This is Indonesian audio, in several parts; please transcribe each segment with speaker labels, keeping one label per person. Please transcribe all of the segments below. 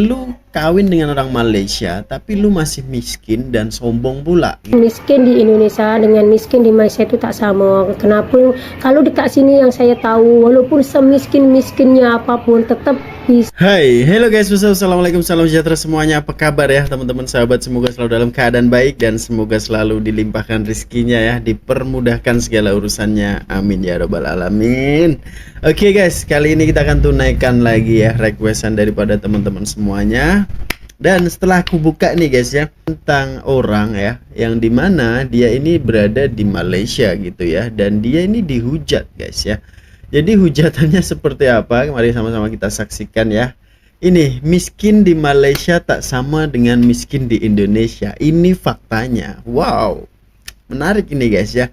Speaker 1: lu kawin dengan orang Malaysia tapi lu masih miskin dan sombong pula.
Speaker 2: Miskin di Indonesia dengan miskin di Malaysia itu tak sama. Kenapa? Kalau dekat sini yang saya tahu, walaupun semiskin-miskinnya apapun tetap bisa.
Speaker 1: Hai, hello guys, assalamualaikum, salam sejahtera semuanya. Apa kabar ya teman-teman sahabat? Semoga selalu dalam keadaan baik dan semoga selalu dilimpahkan rezekinya ya, dipermudahkan segala urusannya. Amin ya robbal alamin. Oke guys, kali ini kita akan tunaikan lagi ya requestan daripada teman-teman semuanya. Dan setelah aku buka nih guys ya, tentang orang ya yang dimana dia ini berada di Malaysia gitu ya, dan dia ini dihujat guys ya. Jadi hujatannya seperti apa? Mari sama-sama kita saksikan ya. Ini, miskin di Malaysia tak sama dengan miskin di Indonesia. Ini faktanya. Wow, menarik ini guys ya.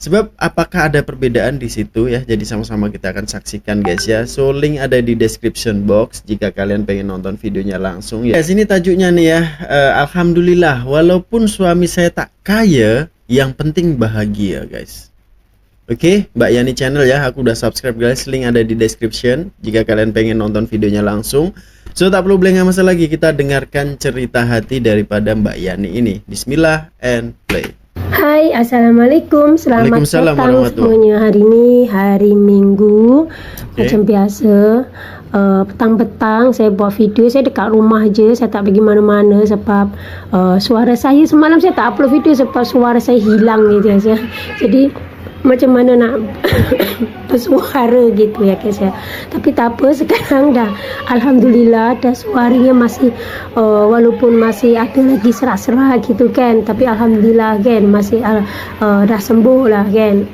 Speaker 1: Sebab apakah ada perbedaan di situ ya? Jadi sama-sama kita akan saksikan guys ya. So link ada di description box jika kalian pengen nonton videonya langsung ya. Sini tajuknya nih ya. Alhamdulillah, walaupun suami saya tak kaya, yang penting bahagia guys. Oke, Mbak Yani channel ya, aku udah subscribe guys, link ada di description jika kalian pengen nonton videonya langsung. So tak perlu blank masa lagi, kita dengarkan cerita hati daripada Mbak Yani ini. Bismillah and play.
Speaker 2: Hai, assalamualaikum, selamat datang semuanya. Hari ini hari Minggu, macam biasa. Petang-petang saya buat video, saya dekat rumah je, saya tak pergi mana-mana sebab suara saya semalam saya tak upload video sebab suara saya hilang gitu ya. Jadi macam mana nak bersuara gitu ya guys ya. Tapi tak apa, sekarang dah alhamdulillah dah suaranya masih walaupun masih ada lagi serak-serak gitu kan, tapi alhamdulillah kan masih dah sembuh lah kan.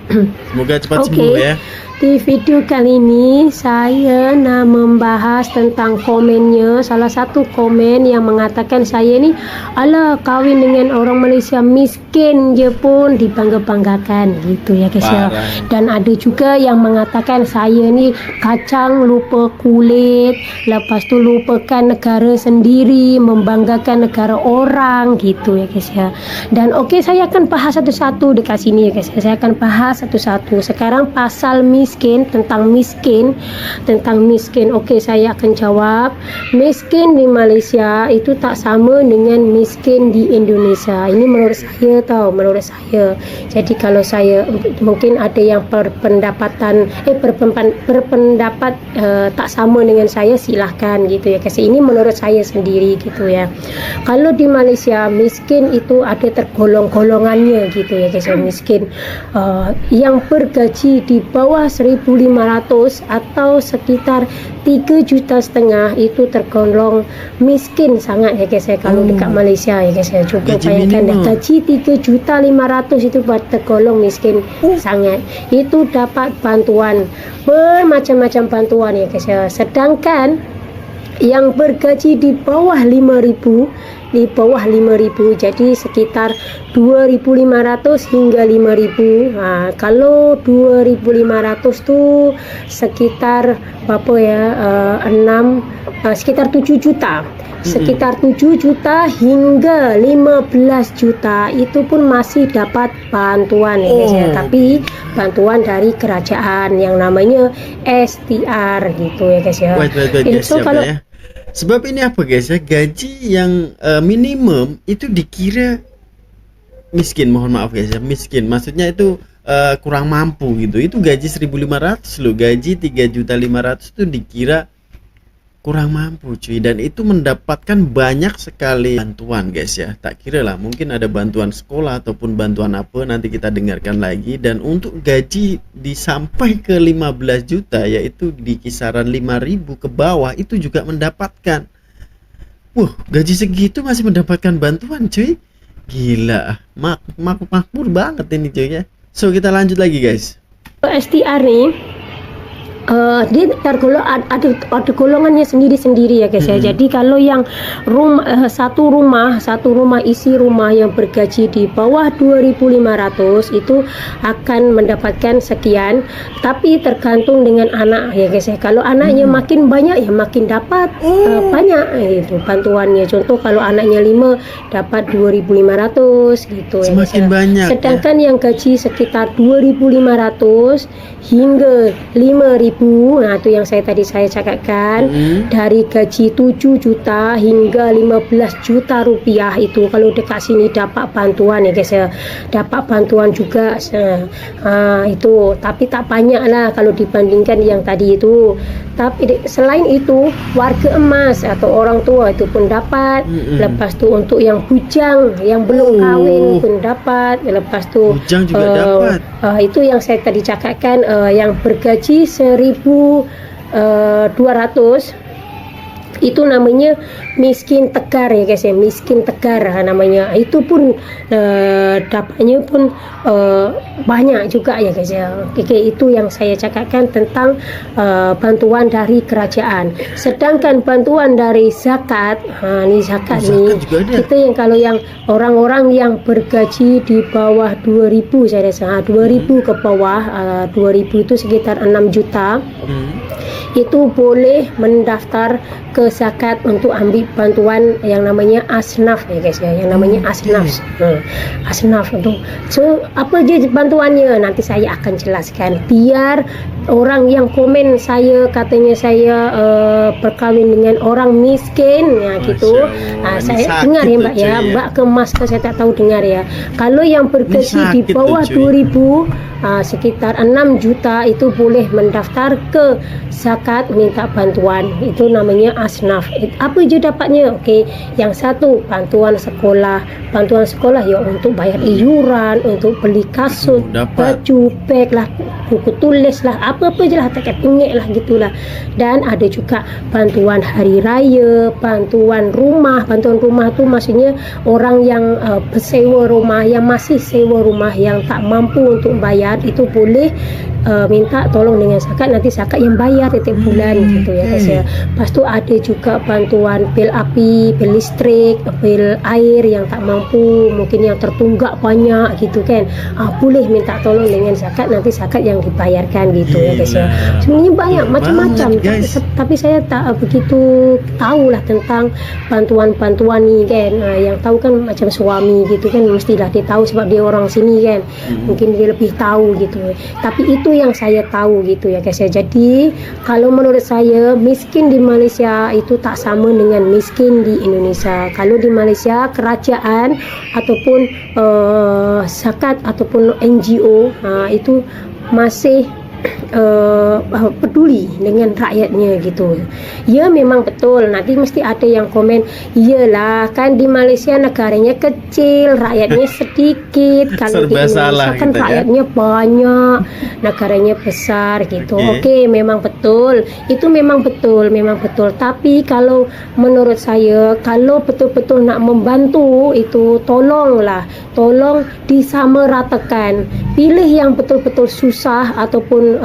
Speaker 1: Semoga cepat sembuh ya.
Speaker 2: Di video kali ini saya nak membahas tentang komennya. Salah satu komen yang mengatakan saya ni alah kawin dengan orang Malaysia miskin je pun dibangga-banggakan gitu ya guys ya. Dan ada juga yang mengatakan saya ni kacang lupa kulit, lepas tu lupakan negara sendiri, membanggakan negara orang gitu ya guys ya. Dan okey, saya akan bahas satu-satu dekat sini ya guys. Saya akan bahas satu-satu. Sekarang pasal tentang miskin. Okey, saya akan jawab. Miskin di Malaysia itu tak sama dengan miskin di Indonesia. Ini menurut saya menurut saya. Jadi kalau saya mungkin ada yang berpendapat tak sama dengan saya, silahkan gitu ya. Kasi ini menurut saya sendiri gitu ya. Kalau di Malaysia miskin itu ada tergolong-golongannya gitu ya guys. Miskin yang bergaji di bawah 1.500 atau sekitar 3,5 juta itu tergolong miskin sangat ya guys ya. Kalau dekat Malaysia ya guys ya, cuba bayangkan gaji 3,5 juta itu buat tergolong miskin sangat. Itu dapat bantuan, bermacam-macam bantuan ya guys ya. Sedangkan yang bergaji di bawah 5.000 jadi sekitar 2.500 hingga 5.000. Kalau 2.500 tu sekitar berapa ya, sekitar 7 juta. Sekitar 7 juta hingga 15 juta itu pun masih dapat bantuan ya guys ya. Tapi bantuan dari kerajaan yang namanya STR gitu ya guys ya.
Speaker 1: So kalau ya? Sebab ini apa guys ya, gaji yang minimum itu dikira miskin, mohon maaf guys ya, miskin maksudnya itu kurang mampu gitu. Itu gaji 1.500 loh, gaji 3.500.000 itu dikira kurang mampu cuy, dan itu mendapatkan banyak sekali bantuan guys ya. Tak kira lah, mungkin ada bantuan sekolah ataupun bantuan apa, nanti kita dengarkan lagi. Dan untuk gaji sampai ke 15 juta yaitu di kisaran 5.000 ke bawah itu juga mendapatkan. Gaji segitu masih mendapatkan bantuan cuy, gila, makmur banget ini cuy ya. So kita lanjut lagi guys.
Speaker 2: STR nih dia tergolong ada golongannya sendiri-sendiri ya guys ya. Jadi kalau yang satu rumah isi rumah yang bergaji di bawah 2.500 itu akan mendapatkan sekian, tapi tergantung dengan anak ya guys ya. Kalau anaknya makin banyak ya makin dapat banyak itu bantuannya. Contoh kalau anaknya 5 dapat 2.500 gitu ya guys ya. Banyak, sedangkan yang gaji sekitar 2.500 hingga 5.000 ribu. Nah itu yang tadi saya cakapkan, dari gaji 7 juta hingga 15 juta rupiah itu kalau dekat sini dapat bantuan ya guys ya, dapat bantuan juga itu, tapi tak banyak lah kalau dibandingkan yang tadi itu. Tapi selain itu warga emas atau orang tua itu pun dapat. Lepas tu untuk yang bujang yang belum kahwin pun dapat. Lepas tu
Speaker 1: bujang juga dapat.
Speaker 2: Itu yang saya tadi cakapkan, yang bergaji 1.200 itu namanya miskin tegar ya guys ya, miskin tegar namanya. Itu pun dapatnya pun banyak juga ya guys ya. Oke, itu yang saya cakapkan tentang bantuan dari kerajaan. Sedangkan bantuan dari zakat, nih zakat nih kita yang kalau yang orang-orang yang bergaji di bawah 2.000 saya rasa 2.000 ke bawah, 2.000 itu sekitar 6 juta. Itu boleh mendaftar ke zakat untuk ambil bantuan yang namanya asnaf ya guys ya, yang namanya asnaf. Asnaf itu. So apa je bantuannya nanti saya akan jelaskan, biar orang yang komen saya katanya saya berkahwin dengan orang miskin ya gitu. Saya dengar ya Mbak ya, Mbak ke Mas ke saya tak tahu dengar ya. Kalau yang bergaji di bawah 2.000 sekitar 6 juta itu boleh mendaftar ke zakat minta bantuan, itu namanya asnaf. Apa je dapatnya? Okey, yang satu bantuan sekolah ya untuk bayar iuran, untuk beli kasut, baju, beg lah, buku tulis lah, apa-apa je lah, takat pengek lah gitulah. Dan ada juga bantuan hari raya, bantuan rumah tu maksudnya orang yang bersewa rumah, yang masih sewa rumah yang tak mampu untuk bayar, itu boleh minta tolong dengan zakat, nanti zakat yang bayar setiap bulan gitu ya guys ya. Lepas tu ada juga bantuan bil api, bil listrik, bil air yang tak mampu, mungkin yang tertunggak banyak gitu kan, boleh minta tolong dengan zakat, nanti zakat yang dibayarkan gitu ya guys ya. Sebenarnya banyak macam-macam, tapi saya tak begitu tahulah tentang bantuan-bantuan ni kan. Yang tahu kan macam suami gitu kan, mestilah dia tahu sebab dia orang sini kan, mungkin dia lebih tahu gitu. Tapi itu yang saya tahu gitu ya guys ya. Jadi kalau menurut saya miskin di Malaysia itu tak sama dengan miskin di Indonesia. Kalau di Malaysia kerajaan ataupun zakat ataupun NGO itu masih peduli dengan rakyatnya gitu. Ya memang betul, nanti mesti ada yang komen, iyalah kan di Malaysia negaranya kecil, rakyatnya sedikit, kalau di Indonesia kan gitu rakyatnya banyak, negaranya besar gitu. Okey, memang betul, itu memang betul. Tapi kalau menurut saya, kalau betul-betul nak membantu itu tolong disamaratakan. Pilih yang betul-betul susah ataupun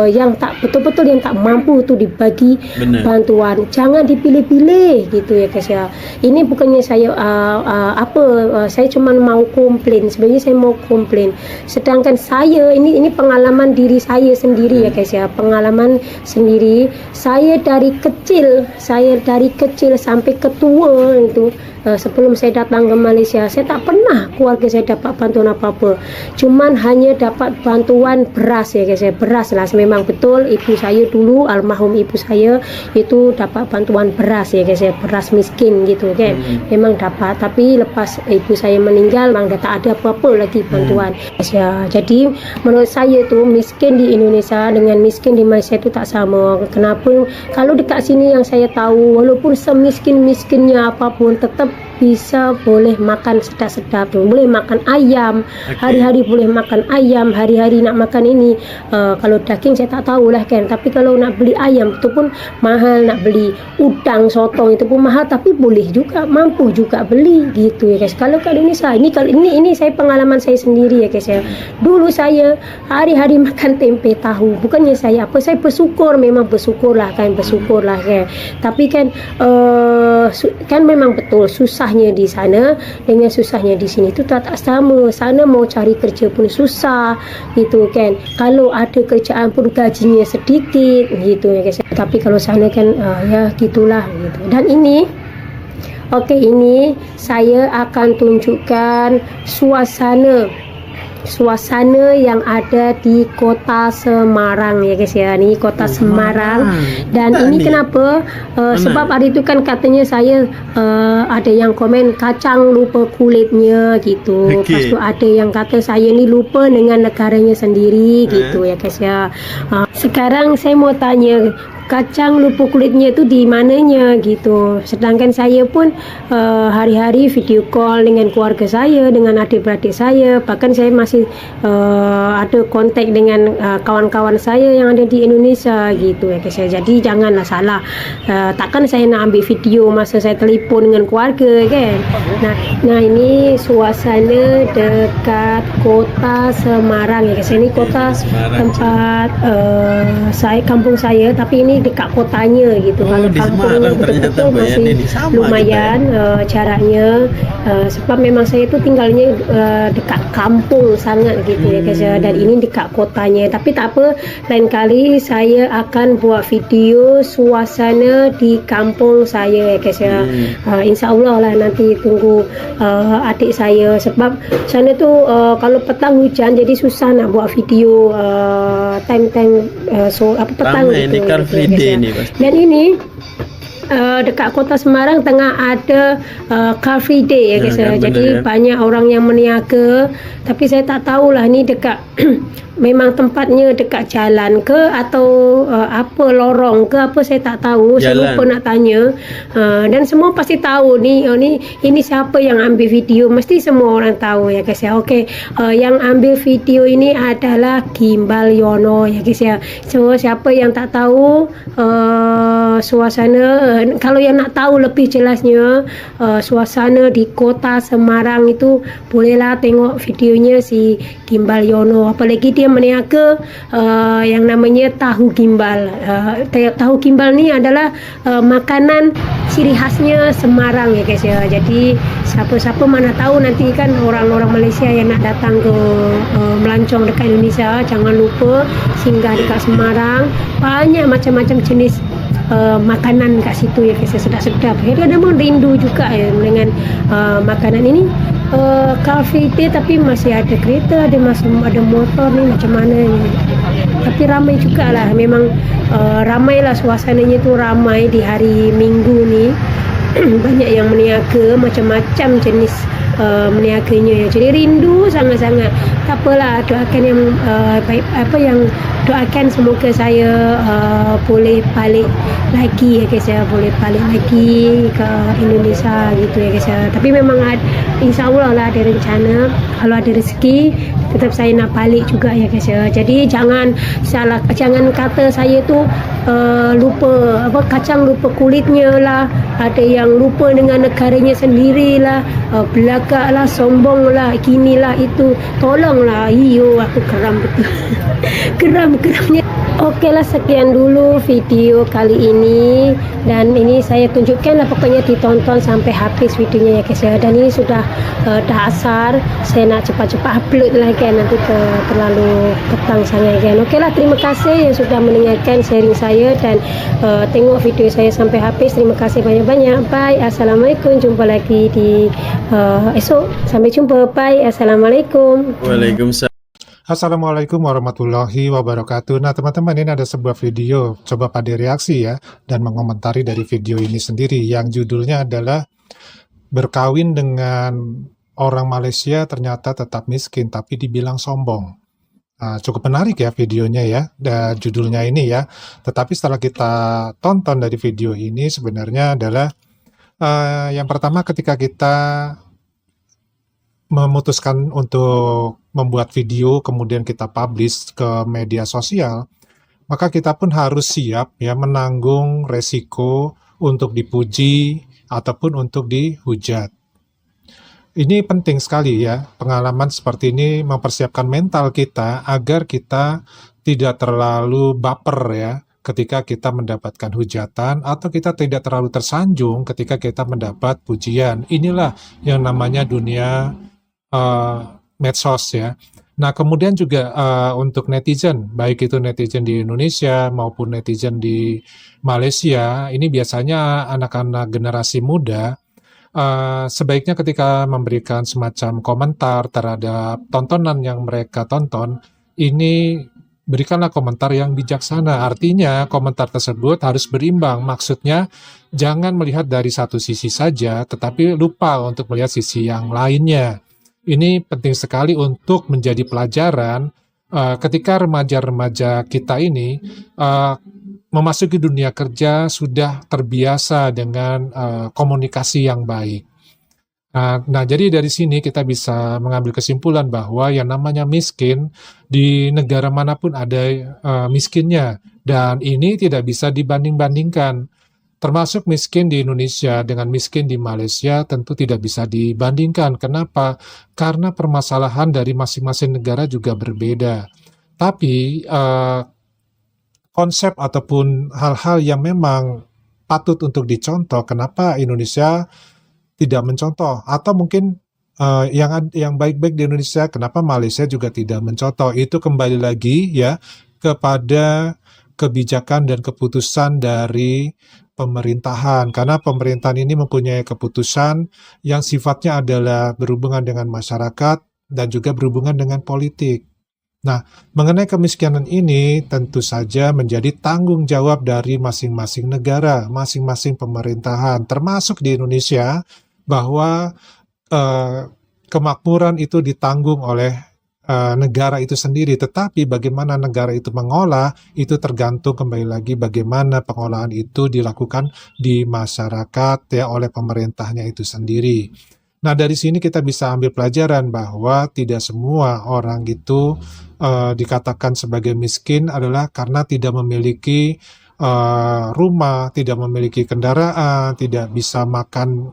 Speaker 2: yang tak betul-betul yang tak mampu tu dibagi bantuan. Jangan dipilih-pilih gitu ya guys ya. Ini bukannya saya saya cuma mau komplain. Sebenarnya saya mau komplain. Sedangkan saya ini pengalaman diri saya sendiri ya guys ya. Pengalaman sendiri saya dari kecil sampai ketua itu, sebelum saya datang ke Malaysia, saya tak pernah keluarga saya dapat bantuan apa-apa. Cuman hanya dapat bantuan beras ya guys ya, beras lah. Memang betul ibu saya dulu, almarhum ibu saya itu dapat bantuan beras ya guys ya, beras miskin gitu kan. Memang dapat, tapi lepas ibu saya meninggal memang dah tak ada apa-apa lagi bantuan guys ya. Jadi menurut saya tu miskin di Indonesia dengan miskin di Malaysia itu tak sama. Kenapa? Kalau dekat sini yang saya tahu, walaupun semiskin-miskinnya apapun tetap bisa boleh makan sedap-sedap tu, boleh makan ayam, hari-hari boleh makan ayam, hari-hari nak makan ini. Kalau daging saya tak tahulah kan, tapi kalau nak beli ayam itu pun mahal, nak beli udang sotong itu pun mahal, tapi boleh juga, mampu juga beli gitu ya guys. Kalau kat Indonesia ini saya pengalaman saya sendiri ya guys ya. Dulu saya hari-hari makan tempe tahu, bukannya saya bersyukur, memang bersyukurlah kan. Tapi kan kan memang betul susahnya di sana dengan susahnya di sini itu tak sama. Sana mau cari kerja pun susah gitu kan, kalau ada kerjaan pun gajinya sedikit gitu ya guys. Tapi kalau sana kan ya gitulah gitu. Dan ini ini saya akan tunjukkan suasana suasana yang ada di kota Semarang ya guys ya. Ini kota Semarang. Dan
Speaker 1: Nah,
Speaker 2: ini
Speaker 1: nih.
Speaker 2: kenapa? Sebab hari itu kan katanya saya ada yang komen kacang lupa kulitnya gitu. Lepas tu ada yang kata saya ni lupa dengan negaranya sendiri gitu ya guys ya. Sekarang saya mau tanya, kacang lupa kulitnya itu di mananya gitu. Sedangkan saya pun hari-hari video call dengan keluarga saya, dengan adik-beradik saya, bahkan saya masih ada kontak dengan kawan-kawan saya yang ada di Indonesia gitu ya guys ya. Jadi janganlah salah, takkan saya nak ambil video masa saya telefon dengan keluarga kan. Nah ini suasana dekat kota Semarang ya guys. Ini kota tempat kampung saya, tapi ini dekat kotanya gitu. Kalau
Speaker 1: di
Speaker 2: kampung
Speaker 1: Semarang ternyata
Speaker 2: betul-betul
Speaker 1: Mbak
Speaker 2: masih
Speaker 1: Yani, sama
Speaker 2: lumayan jaraknya, sebab memang saya itu tinggalnya dekat kampung sangat gitu ya guys ya. Dan ini dekat kotanya, tapi tak apa, lain kali saya akan buat video suasana di kampung saya ya guys ya. InsyaAllah lah, nanti tunggu adik saya, sebab sana tu kalau petang hujan jadi susah nak buat video time-time petang
Speaker 1: Ramai
Speaker 2: gitu,
Speaker 1: ini Car Free
Speaker 2: guys
Speaker 1: Day
Speaker 2: ya.
Speaker 1: nih pasti.
Speaker 2: Dan ini dekat kota Semarang tengah ada Car Free Day ya guys ya.
Speaker 1: Kan, bener
Speaker 2: Jadi
Speaker 1: kan?
Speaker 2: banyak orang yang meniaga, tapi saya tak tahulah ni dekat memang tempatnya dekat jalan ke atau apa lorong ke apa, saya tak tahu. Saya
Speaker 1: Jalan.
Speaker 2: lupa nak tanya. Dan semua pasti tahu ni ini siapa yang ambil video, mesti semua orang tahu ya guys ya. Okey, yang ambil video ini adalah Gimbal Yono ya guys ya. So siapa yang tak tahu suasana, kalau yang nak tahu lebih jelasnya suasana di kota Semarang itu, bolehlah tengok videonya si Gimbal Yono. Apalagi dia meniaga yang namanya tahu gimbal. Tahu gimbal ni adalah makanan ciri khasnya Semarang ya guys ya. Jadi siapa-siapa mana tahu nanti kan orang-orang Malaysia yang nak datang ke melancong dekat Indonesia, jangan lupa singgah dekat Semarang. Banyak macam-macam jenis makanan kat situ ya guys, sedap-sedap. Kadang-kadang pun rindu juga ya dengan makanan ini. Car Free Day tapi masih ada kereta, ada motor ni, macam mana ni. Tapi ramai juga lah, memang ramai lah suasananya tu, ramai di hari Minggu ni. Banyak yang meniaga, macam-macam jenis meniaganya. Jadi rindu sangat-sangat. Tak apalah, doakan yang baik, apa yang doakan semoga saya boleh balik lagi ya guys ya, boleh balik lagi ke Indonesia gitu ya guys ya. Tapi memang insyaAllah lah ada rencana, kalau ada rezeki tetap saya nak balik juga ya guys ya. Jadi jangan kata saya tu lupa kacang lupa kulitnya lah, ada yang lupa dengan negaranya sendiri lah, belagak lah, sombong lah, gini lah itu. Tolonglah, aku geram betul. geramnya. Okey lah, sekian dulu video kali ini, dan ini saya tunjukkan lah, pokoknya ditonton sampai habis videonya ya guys ya. Dan ini sudah dah asar, saya nak cepat-cepat upload lah kan, nanti terlalu petang sangat kan. Okey lah, terima kasih yang sudah mendengarkan sharing saya dan tengok video saya sampai habis. Terima kasih banyak-banyak. Bye, assalamualaikum, jumpa lagi di esok. Sampai jumpa, bye, assalamualaikum.
Speaker 1: Waalaikumsalam.
Speaker 3: Assalamualaikum warahmatullahi wabarakatuh. Nah teman-teman, ini ada sebuah video, coba pada reaksi ya, dan mengomentari dari video ini sendiri, yang judulnya adalah berkawin dengan orang Malaysia ternyata tetap miskin tapi dibilang sombong. Nah, cukup menarik ya videonya ya, dan judulnya ini ya. Tetapi setelah kita tonton dari video ini, sebenarnya adalah yang pertama, ketika kita memutuskan untuk membuat video kemudian kita publish ke media sosial, maka kita pun harus siap ya menanggung resiko untuk dipuji ataupun untuk dihujat. Ini penting sekali ya, pengalaman seperti ini mempersiapkan mental kita agar kita tidak terlalu baper ya ketika kita mendapatkan hujatan, atau kita tidak terlalu tersanjung ketika kita mendapat pujian. Inilah yang namanya dunia medsos ya. Nah kemudian juga untuk netizen, baik itu netizen di Indonesia maupun netizen di Malaysia, ini biasanya anak-anak generasi muda sebaiknya ketika memberikan semacam komentar terhadap tontonan yang mereka tonton, ini berikanlah komentar yang bijaksana. Artinya komentar tersebut harus berimbang. Maksudnya jangan melihat dari satu sisi saja, tetapi lupa untuk melihat sisi yang lainnya. Ini penting sekali untuk menjadi pelajaran ketika remaja-remaja kita ini memasuki dunia kerja sudah terbiasa dengan komunikasi yang baik. Nah, jadi dari sini kita bisa mengambil kesimpulan bahwa yang namanya miskin di negara manapun ada miskinnya, dan ini tidak bisa dibanding-bandingkan. Termasuk miskin di Indonesia dengan miskin di Malaysia tentu tidak bisa dibandingkan. Kenapa? Karena permasalahan dari masing-masing negara juga berbeda. Tapi konsep ataupun hal-hal yang memang patut untuk dicontoh, kenapa Indonesia tidak mencontoh, atau mungkin yang baik-baik di Indonesia, kenapa Malaysia juga tidak mencontoh? Itu kembali lagi ya kepada kebijakan dan keputusan dari pemerintahan, karena pemerintahan ini mempunyai keputusan yang sifatnya adalah berhubungan dengan masyarakat dan juga berhubungan dengan politik. Nah, mengenai kemiskinan ini tentu saja menjadi tanggung jawab dari masing-masing negara, masing-masing pemerintahan, termasuk di Indonesia, bahwa kemakmuran itu ditanggung oleh negara itu sendiri. Tetapi bagaimana negara itu mengolah, itu tergantung kembali lagi bagaimana pengolahan itu dilakukan di masyarakat ya oleh pemerintahnya itu sendiri. Nah, dari sini kita bisa ambil pelajaran bahwa tidak semua orang itu dikatakan sebagai miskin adalah karena tidak memiliki rumah, tidak memiliki kendaraan, tidak bisa makan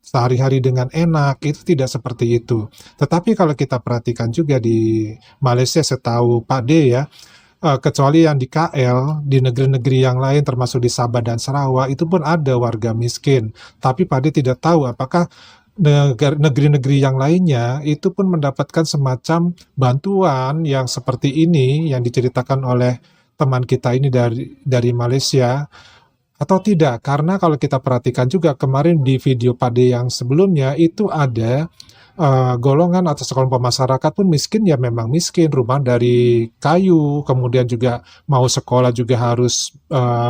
Speaker 3: sehari-hari dengan enak. Itu tidak seperti itu. Tetapi kalau kita perhatikan juga di Malaysia, setahu Pak D ya, kecuali yang di KL, di negeri-negeri yang lain termasuk di Sabah dan Sarawak, itu pun ada warga miskin. Tapi Pak D tidak tahu apakah negeri-negeri yang lainnya itu pun mendapatkan semacam bantuan yang seperti ini yang diceritakan oleh teman kita ini dari Malaysia atau tidak. Karena kalau kita perhatikan juga kemarin di video Pade yang sebelumnya itu ada golongan atau sekelompok masyarakat pun miskin, ya memang miskin, rumah dari kayu, kemudian juga mau sekolah juga harus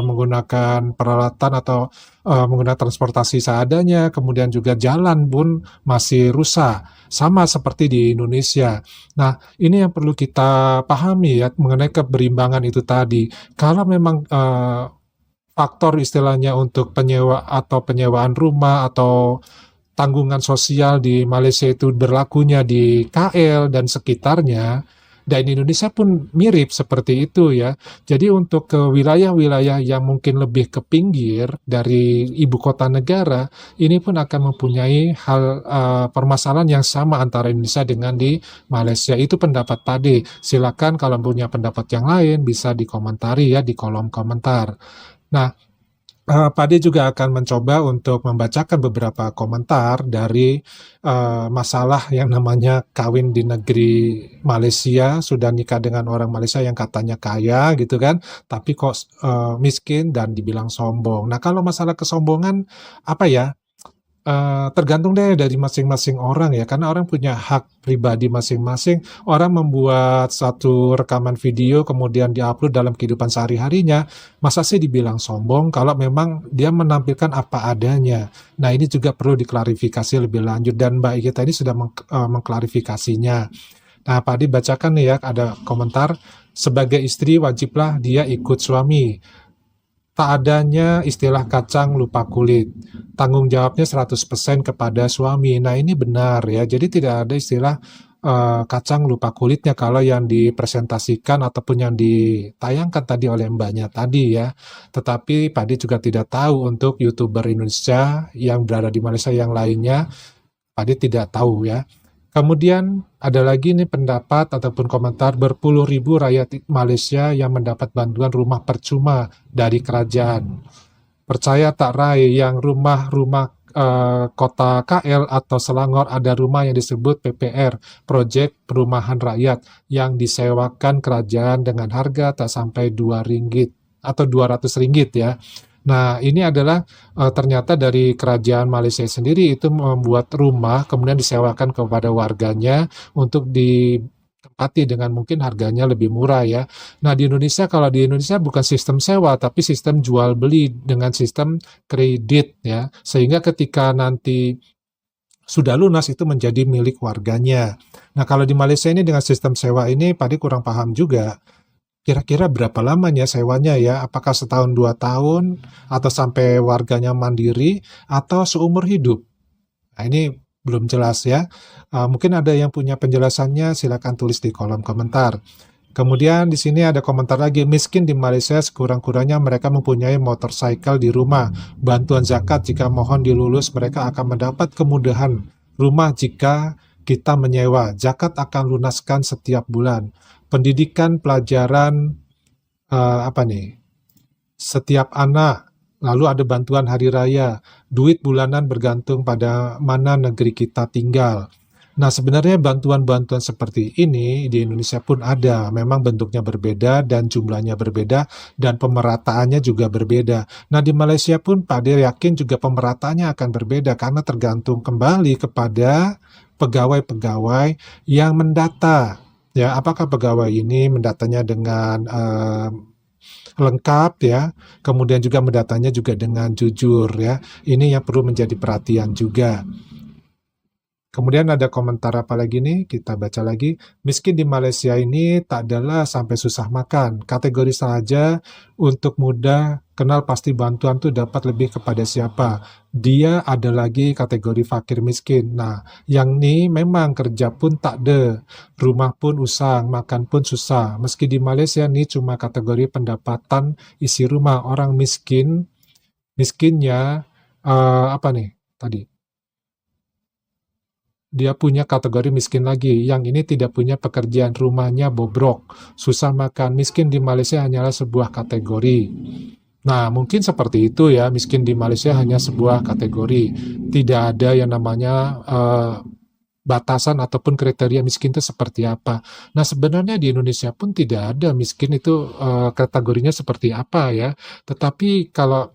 Speaker 3: menggunakan peralatan atau menggunakan transportasi seadanya, kemudian juga jalan pun masih rusak, sama seperti di Indonesia. Nah, ini yang perlu kita pahami ya mengenai keberimbangan itu tadi. Kalau memang faktor istilahnya untuk penyewa atau penyewaan rumah atau tanggungan sosial di Malaysia itu berlakunya di KL dan sekitarnya, dan Indonesia pun mirip seperti itu ya. Jadi untuk ke wilayah-wilayah yang mungkin lebih ke pinggir dari ibu kota negara, ini pun akan mempunyai hal permasalahan yang sama antara Indonesia dengan di Malaysia. Itu pendapat Pade. Silakan kalau punya pendapat yang lain bisa dikomentari ya di kolom komentar. Nah, Pade juga akan mencoba untuk membacakan beberapa komentar dari masalah yang namanya kawin di negeri Malaysia, sudah nikah dengan orang Malaysia yang katanya kaya gitu kan, tapi kok miskin dan dibilang sombong. Nah, kalau masalah kesombongan apa ya? Tergantung deh dari masing-masing orang ya, karena orang punya hak pribadi masing-masing. Orang membuat satu rekaman video kemudian diupload dalam kehidupan sehari-harinya, masa sih dibilang sombong kalau memang dia menampilkan apa adanya. Nah, ini juga perlu diklarifikasi lebih lanjut dan Mbak kita ini sudah mengklarifikasinya. Nah, Pak Adi bacakan nih ya, ada komentar, sebagai istri wajiblah dia ikut suami. Tak adanya istilah kacang lupa kulit. Tanggung jawabnya 100% kepada suami. Nah, ini benar ya. Jadi tidak ada istilah kacang lupa kulitnya kalau yang dipresentasikan ataupun yang ditayangkan tadi oleh mbaknya tadi ya. Tetapi Pak Adi juga tidak tahu untuk YouTuber Indonesia yang berada di Malaysia yang lainnya. Pak Adi tidak tahu ya. Kemudian ada lagi nih pendapat ataupun komentar, berpuluh ribu rakyat Malaysia yang mendapat bantuan rumah percuma dari kerajaan. Percaya tak Rai, yang rumah-rumah kota KL atau Selangor ada rumah yang disebut PPR, Proyek Perumahan Rakyat, yang disewakan kerajaan dengan harga tak sampai 2 ringgit atau 200 ringgit ya. Nah, ini adalah ternyata dari kerajaan Malaysia sendiri itu membuat rumah kemudian disewakan kepada warganya untuk ditempati dengan mungkin harganya lebih murah ya. Nah, di Indonesia kalau di Indonesia bukan sistem sewa tapi sistem jual beli dengan sistem kredit ya. Sehingga ketika nanti sudah lunas itu menjadi milik warganya. Nah, kalau di Malaysia ini dengan sistem sewa ini Padi kurang paham juga. Kira-kira berapa lamanya sewanya ya? Apakah setahun 2 tahun atau sampai warganya mandiri atau seumur hidup? Nah, ini belum jelas ya. Mungkin ada yang punya penjelasannya, silakan tulis di kolom komentar. Kemudian di sini ada komentar lagi, miskin di Malaysia sekurang-kurangnya mereka mempunyai motorcycle di rumah. Bantuan zakat jika mohon dilulus mereka akan mendapat kemudahan rumah jika kita menyewa. Zakat akan lunaskan setiap bulan. Pendidikan pelajaran apa nih? Setiap anak. Lalu ada bantuan hari raya. Duit bulanan bergantung pada mana negeri kita tinggal. Nah, sebenarnya bantuan-bantuan seperti ini di Indonesia pun ada. Memang bentuknya berbeda dan jumlahnya berbeda dan pemerataannya juga berbeda. Nah, di Malaysia pun Pak Dir yakin juga pemerataannya akan berbeda karena tergantung kembali kepada pegawai-pegawai yang mendata. Ya, apakah pegawai ini mendatanya dengan lengkap ya, kemudian juga mendatanya juga dengan jujur ya. Ini yang perlu menjadi perhatian juga. Kemudian ada komentar apa lagi nih? Kita baca lagi. Miskin di Malaysia ini tak adalah sampai susah makan. Kategori saja untuk mudah kenal pasti bantuan tuh dapat lebih kepada siapa. Dia ada lagi kategori fakir miskin. Nah, yang ini memang kerja pun tak ada. Rumah pun usang, makan pun susah. Meski di Malaysia nih cuma kategori pendapatan isi rumah. Orang miskinnya apa nih tadi? Dia punya kategori miskin lagi. Yang ini tidak punya pekerjaan, rumahnya bobrok, susah makan. Miskin di Malaysia hanyalah sebuah kategori. Nah, mungkin seperti itu ya, miskin di Malaysia hanya sebuah kategori. Tidak ada yang namanya batasan ataupun kriteria miskin itu seperti apa. Nah, sebenarnya di Indonesia pun tidak ada miskin itu kategorinya seperti apa ya. Tetapi kalau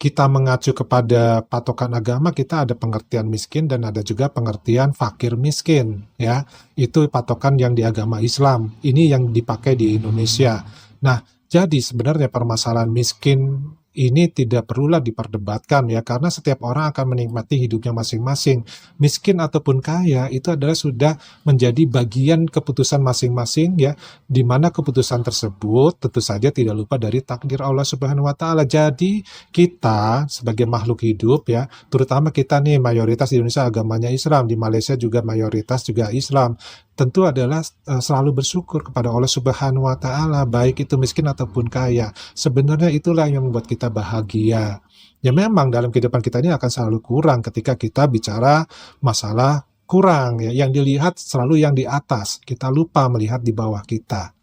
Speaker 3: kita mengacu kepada patokan agama, kita ada pengertian miskin dan ada juga pengertian fakir miskin ya. Itu patokan yang di agama Islam. Ini yang dipakai di Indonesia. Nah, jadi sebenarnya permasalahan miskin ini tidak perlulah diperdebatkan ya, karena setiap orang akan menikmati hidupnya masing-masing. Miskin ataupun kaya itu adalah sudah menjadi bagian keputusan masing-masing ya, di mana keputusan tersebut tentu saja tidak lupa dari takdir Allah Subhanahu wa taala. Jadi kita sebagai makhluk hidup ya, terutama kita nih mayoritas di Indonesia agamanya Islam, di Malaysia juga mayoritas juga Islam. Tentu adalah selalu bersyukur kepada Allah Subhanahu wa taala, baik itu miskin ataupun kaya. Sebenarnya itulah yang membuat kita bahagia. Ya memang dalam kehidupan kita ini akan selalu kurang ketika kita bicara masalah kurang ya. Yang dilihat selalu yang di atas. Kita lupa melihat di bawah kita.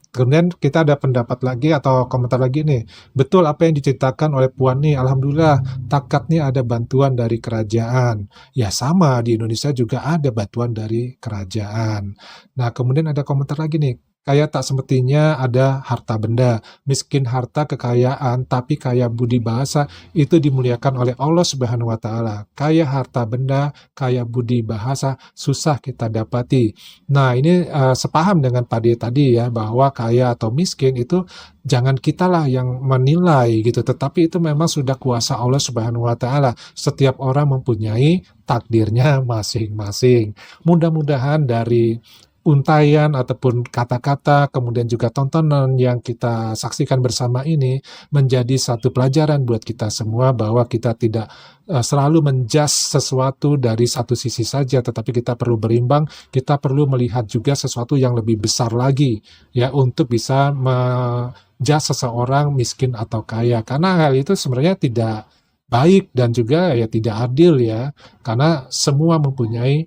Speaker 3: Kemudian kita ada pendapat lagi atau komentar lagi nih. Betul apa yang diceritakan oleh Puan nih. Alhamdulillah takat nih ada bantuan dari kerajaan. Ya sama di Indonesia juga ada bantuan dari kerajaan. Nah kemudian ada komentar lagi nih. Kaya tak semestinya ada harta benda, miskin harta kekayaan, tapi kaya budi bahasa itu dimuliakan oleh Allah Subhanahu wa taala. Kaya harta benda, kaya budi bahasa susah kita dapati. Nah, ini sepaham dengan Pak D tadi ya, bahwa kaya atau miskin itu jangan kitalah yang menilai gitu, tetapi itu memang sudah kuasa Allah Subhanahu wa taala. Setiap orang mempunyai takdirnya masing-masing. Mudah-mudahan dari untayan ataupun kata-kata, kemudian juga tontonan yang kita saksikan bersama ini menjadi satu pelajaran buat kita semua bahwa kita tidak selalu menjudge sesuatu dari satu sisi saja, tetapi kita perlu berimbang, kita perlu melihat juga sesuatu yang lebih besar lagi ya untuk bisa menjudge seseorang miskin atau kaya, karena hal itu sebenarnya tidak baik dan juga ya tidak adil ya, karena semua mempunyai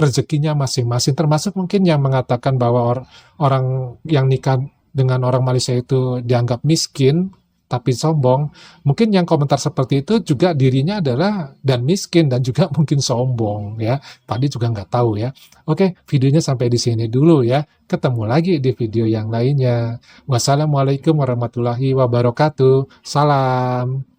Speaker 3: rezekinya masing-masing, termasuk mungkin yang mengatakan bahwa orang yang nikah dengan orang Malaysia itu dianggap miskin tapi sombong, mungkin yang komentar seperti itu juga dirinya adalah dan miskin dan juga mungkin sombong ya. Tadi juga nggak tahu ya. Oke, videonya sampai di sini dulu ya. Ketemu lagi di video yang lainnya. Wassalamualaikum warahmatullahi wabarakatuh. Salam.